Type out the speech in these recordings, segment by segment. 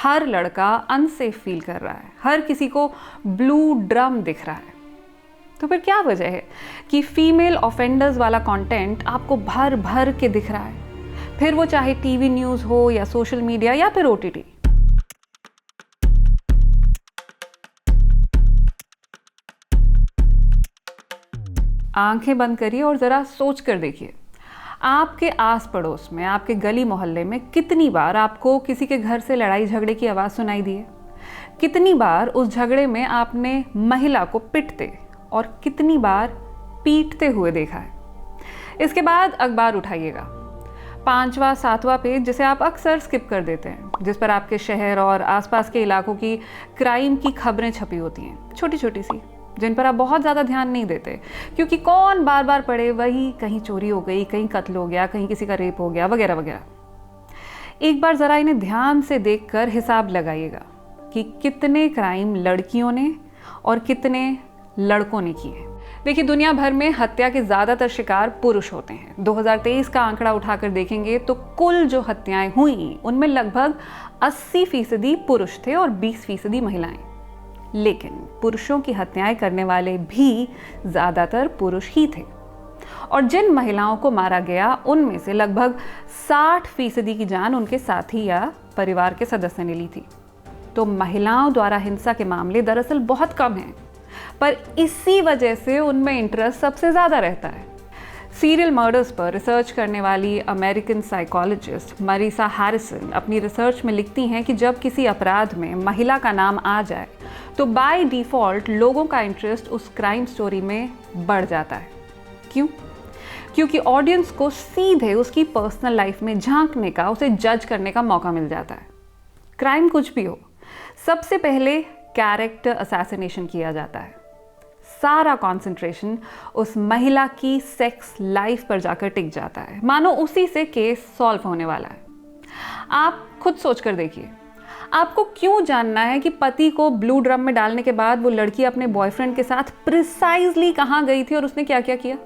हर लड़का unsafe feel कर रहा है, हर किसी को ब्लू ड्रम दिख रहा है। तो फिर क्या वजह है कि फीमेल ऑफेंडर्स वाला कंटेंट आपको भर भर के दिख रहा है, फिर वो चाहे टीवी न्यूज़ हो या सोशल मीडिया या फिर ओटीटी। आंखें बंद करिए और ज़रा सोच कर देखिए, आपके आस पड़ोस में, आपके गली मोहल्ले में कितनी बार आपको किसी के घर से लड़ाई झगड़े की आवाज़ सुनाई दी है? कितनी बार उस झगड़े में आपने महिला को पिटते और कितनी बार पीटते हुए देखा है? इसके बाद अखबार उठाइएगा, 5वां 7वां पेज जिसे आप अक्सर स्किप कर देते हैं, जिस पर आपके शहर और आसपास के इलाकों की क्राइम की खबरें छपी होती हैं, छोटी छोटी सी, जिन पर आप बहुत ज़्यादा ध्यान नहीं देते, क्योंकि कौन बार बार पढ़े वही, कहीं चोरी हो गई, कहीं कत्ल हो गया, कहीं किसी का रेप हो गया, वगैरह वगैरह। एक बार ज़रा इन्हें ध्यान से देखकर हिसाब लगाइएगा कि कितने क्राइम लड़कियों ने और कितने लड़कों ने किए। देखिए, दुनिया भर में हत्या के ज़्यादातर शिकार पुरुष होते हैं। 2023 का आंकड़ा उठाकर देखेंगे तो कुल जो हत्याएं हुई उनमें लगभग 80% पुरुष थे और 20% महिलाएं। लेकिन पुरुषों की हत्याएं करने वाले भी ज़्यादातर पुरुष ही थे, और जिन महिलाओं को मारा गया उनमें से लगभग 60% की जान उनके साथी या परिवार के सदस्य ने ली थी। तो महिलाओं द्वारा हिंसा के मामले दरअसल बहुत कम हैं, पर इसी वजह से उनमें इंटरेस्ट सबसे ज़्यादा रहता है। सीरियल मर्डर्स पर रिसर्च करने वाली अमेरिकन साइकोलॉजिस्ट मरीसा हैरिसन अपनी रिसर्च में लिखती हैं कि जब किसी अपराध में महिला का नाम आ जाए तो बाय डिफ़ॉल्ट लोगों का इंटरेस्ट उस क्राइम स्टोरी में बढ़ जाता है। क्यों? क्योंकि ऑडियंस को सीधे उसकी पर्सनल लाइफ में झांकने का, उसे जज करने का मौका मिल जाता है। क्राइम कुछ भी हो, सबसे पहले कैरेक्टर असैसिनेशन किया जाता है। सारा कंसंट्रेशन उस महिला की सेक्स लाइफ पर जाकर टिक जाता है, मानो उसी से केस सॉल्व होने वाला है। आप खुद सोच कर देखिए, आपको क्यों जानना है कि पति को ब्लू ड्रम में डालने के बाद वो लड़की अपने बॉयफ्रेंड के साथ प्रिसाइजली कहाँ गई थी और उसने क्या क्या किया?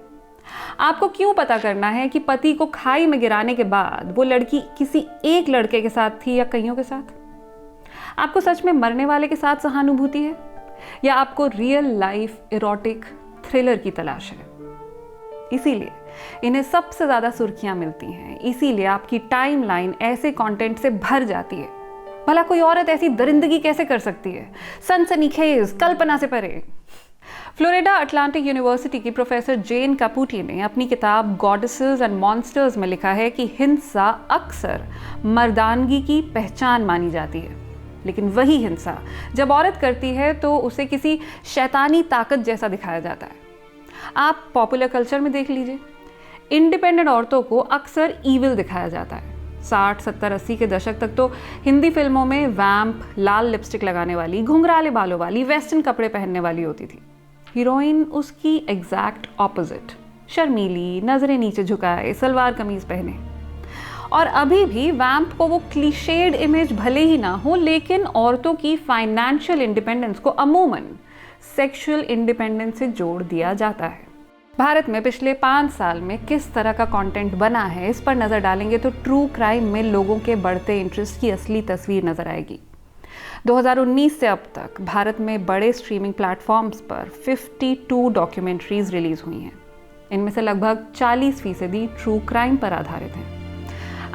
आपको क्यों पता करना है कि पति को खाई में गिराने के बाद वो लड़की किसी एक लड़के के साथ थी या कईयों के साथ? आपको सच में मरने वाले के साथ सहानुभूति है, या आपको रियल लाइफ इरोटिक थ्रिलर की तलाश है? इसीलिए इन्हें सबसे ज़्यादा सुर्खियां मिलती हैं, इसीलिए आपकी टाइमलाइन ऐसे कंटेंट से भर जाती है। भला कोई औरत ऐसी दरिंदगी कैसे कर सकती है? सनसनीखेज, कल्पना से परे। फ्लोरिडा अटलांटिक यूनिवर्सिटी की प्रोफेसर जेन कापुटी ने अपनी किताब गॉडेसेस एंड मॉन्स्टर्स में लिखा है कि हिंसा अक्सर मर्दानगी की पहचान मानी जाती है, लेकिन वही हिंसा जब औरत करती है तो उसे किसी शैतानी ताकत जैसा दिखाया जाता है। आप पॉपुलर कल्चर में देख लीजिए, इंडिपेंडेंट औरतों को अक्सर ईविल दिखाया जाता है। 60, 70, 80 के दशक तक तो हिंदी फिल्मों में वैम्प, लाल लिपस्टिक लगाने वाली, घुंघराले बालों वाली, वेस्टर्न कपड़े पहनने वाली होती थी। हीरोइन उसकी एग्जैक्ट ऑपोजिट, शर्मीली, नजरें नीचे झुकाए, सलवार कमीज पहने। और अभी भी वैम्प को वो क्लीशेड इमेज भले ही ना हो, लेकिन औरतों की फाइनेंशियल इंडिपेंडेंस को अमूमन सेक्सुअल इंडिपेंडेंस से जोड़ दिया जाता है। भारत में पिछले 5 साल में किस तरह का कंटेंट बना है, इस पर नज़र डालेंगे तो ट्रू क्राइम में लोगों के बढ़ते इंटरेस्ट की असली तस्वीर नज़र आएगी। 2019 से अब तक भारत में बड़े स्ट्रीमिंग प्लेटफॉर्म्स पर 52 डॉक्यूमेंट्रीज रिलीज हुई हैं। इनमें से लगभग 40% ट्रू क्राइम पर आधारित हैं।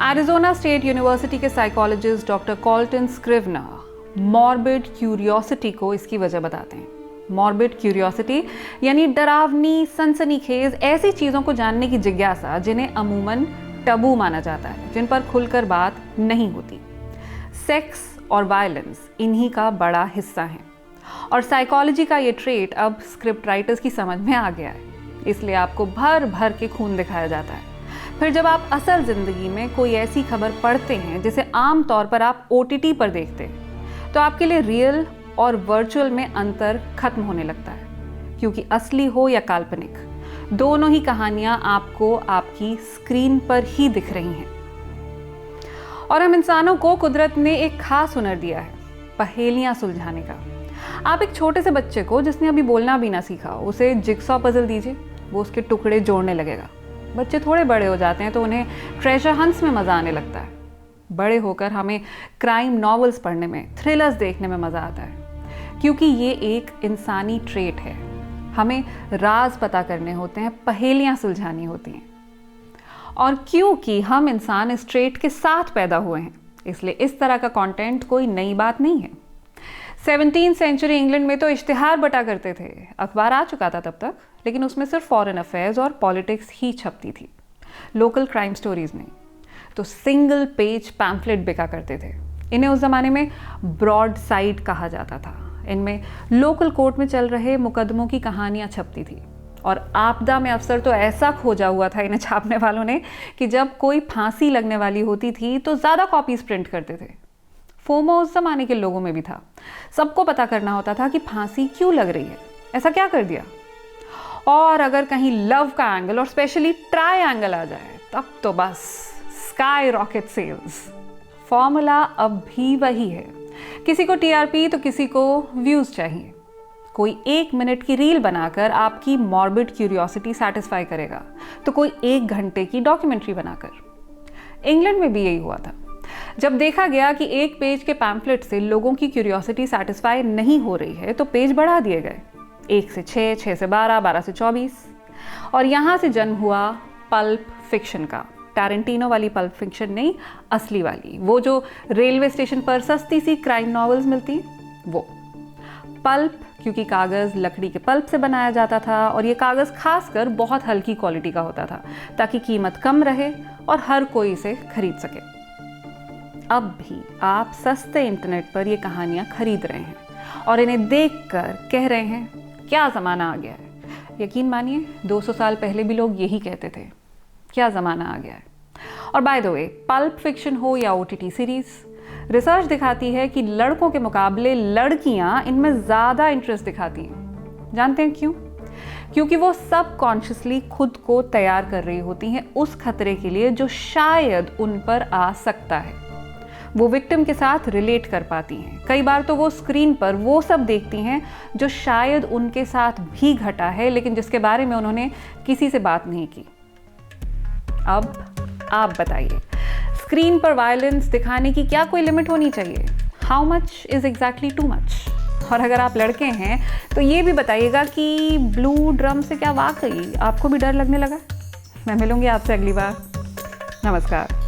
एरिज़ोना स्टेट यूनिवर्सिटी के psychologist doctor Colton स्क्रिवनर morbid curiosity को इसकी वजह बताते हैं। मॉर्बिड क्यूरियोसिटी यानी डरावनी, सनसनीखेज ऐसी चीज़ों को जानने की जिज्ञासा जिन्हें अमूमन टबू माना जाता है, जिन पर खुलकर बात नहीं होती। सेक्स और वायलेंस इन्हीं का बड़ा हिस्सा है, और साइकोलॉजी का ये ट्रेट अब स्क्रिप्ट राइटर्स की समझ में आ गया है, इसलिए आपको भर भर के खून दिखाया जाता है। फिर जब आप असल ज़िंदगी में कोई ऐसी खबर पढ़ते हैं जिसे आम तौर पर आप OTT पर देखते हैं, तो आपके लिए रियल और वर्चुअल में अंतर खत्म होने लगता है, क्योंकि असली हो या काल्पनिक, दोनों ही कहानियां आपको आपकी स्क्रीन पर ही दिख रही हैं। और हम इंसानों को कुदरत ने एक खास हुनर दिया है, पहेलियां सुलझाने का। आप एक छोटे से बच्चे को, जिसने अभी बोलना भी ना सीखा, उसे जिगसॉ पजल दीजिए, वो उसके टुकड़े जोड़ने लगेगा। बच्चे थोड़े बड़े हो जाते हैं तो उन्हें ट्रेजर हंट्स में मज़ा आने लगता है। बड़े होकर हमें क्राइम नॉवेल्स पढ़ने में, थ्रिलर्स देखने में मज़ा आता है, क्योंकि ये एक इंसानी ट्रेट है। हमें राज पता करने होते हैं, पहेलियाँ सुलझानी होती हैं। और क्योंकि हम इंसान इस ट्रेट के साथ पैदा हुए हैं, इसलिए इस तरह का कंटेंट कोई नई बात नहीं है। 17वीं सेंचुरी इंग्लैंड में तो इश्तिहार बटा करते थे, अखबार आ चुका था तब तक, लेकिन उसमें सिर्फ फॉरेन अफेयर्स और पॉलिटिक्स ही छपती थी, लोकल क्राइम स्टोरीज नहीं। तो सिंगल पेज पैम्फलेट बिका करते थे। इन्हें उस ज़माने में ब्रॉड साइड कहा जाता था। इनमें लोकल कोर्ट में चल रहे मुकदमों की कहानियाँ छपती थी। और आपदा में अफसर तो ऐसा खोजा हुआ था इन्हें छापने वालों ने कि जब कोई फांसी लगने वाली होती थी तो ज़्यादा कॉपीज प्रिंट करते थे। फोमो उस ज़माने के लोगों में भी था। सबको पता करना होता था कि फांसी क्यों लग रही है, ऐसा क्या कर दिया। और अगर कहीं लव का एंगल और स्पेशली ट्रायंगल आ जाए तब तो बस स्काई रॉकेट सेल्स। फॉर्मूला अब भी वही है, किसी को टीआरपी तो किसी को व्यूज चाहिए। कोई 1 मिनट की रील बनाकर आपकी मॉर्बिड क्यूरियोसिटी सेटिस्फाई करेगा, तो कोई 1 घंटे की डॉक्यूमेंट्री बनाकर। इंग्लैंड में भी यही हुआ था। जब देखा गया कि 1 पेज के पैम्फलेट से लोगों की क्यूरियोसिटी सेटिस्फाई नहीं हो रही है, तो पेज बढ़ा दिए गए, 1 से 6, 6 से 12, 12 से 24। और यहाँ से जन्म हुआ पल्प फिक्शन का। टैरेंटिनो वाली पल्प फिक्शन नहीं, असली वाली, वो जो रेलवे स्टेशन पर सस्ती सी क्राइम नॉवेल्स मिलती, वो पल्प, क्योंकि कागज़ लकड़ी के पल्प से बनाया जाता था और ये कागज़ खासकर बहुत हल्की क्वालिटी का होता था, ताकि कीमत कम रहे और हर कोई इसे खरीद सके। अब भी आप सस्ते इंटरनेट पर ये कहानियाँ खरीद रहे हैं और इन्हें देखकर कह रहे हैं क्या ज़माना आ गया है। यकीन मानिए 200 साल पहले भी लोग यही कहते थे, क्या ज़माना आ गया है। और by the way, pulp fiction हो या ओटीटी सीरीज़, रिसर्च दिखाती है कि लड़कों के मुकाबले लड़कियां इनमें ज़्यादा इंटरेस्ट दिखाती हैं। जानते हैं क्यों? क्योंकि वो सबकॉन्शियसली खुद को तैयार कर रही होती हैं उस खतरे के लिए जो शायद उन पर आ सकता है। वो विक्टिम के साथ रिलेट कर पाती हैं। कई बार तो वो स्क्रीन पर वो सब देखती हैं जो शायद उनके साथ भी घटा है, लेकिन जिसके बारे में उन्होंने किसी से बात नहीं की। अब आप बताइए, स्क्रीन पर वायलेंस दिखाने की क्या कोई लिमिट होनी चाहिए? How much is exactly too much? और अगर आप लड़के हैं तो ये भी बताइएगा कि ब्लू ड्रम से क्या वाकई आपको भी डर लगने लगा? मैं मिलूंगी आपसे अगली बार। नमस्कार।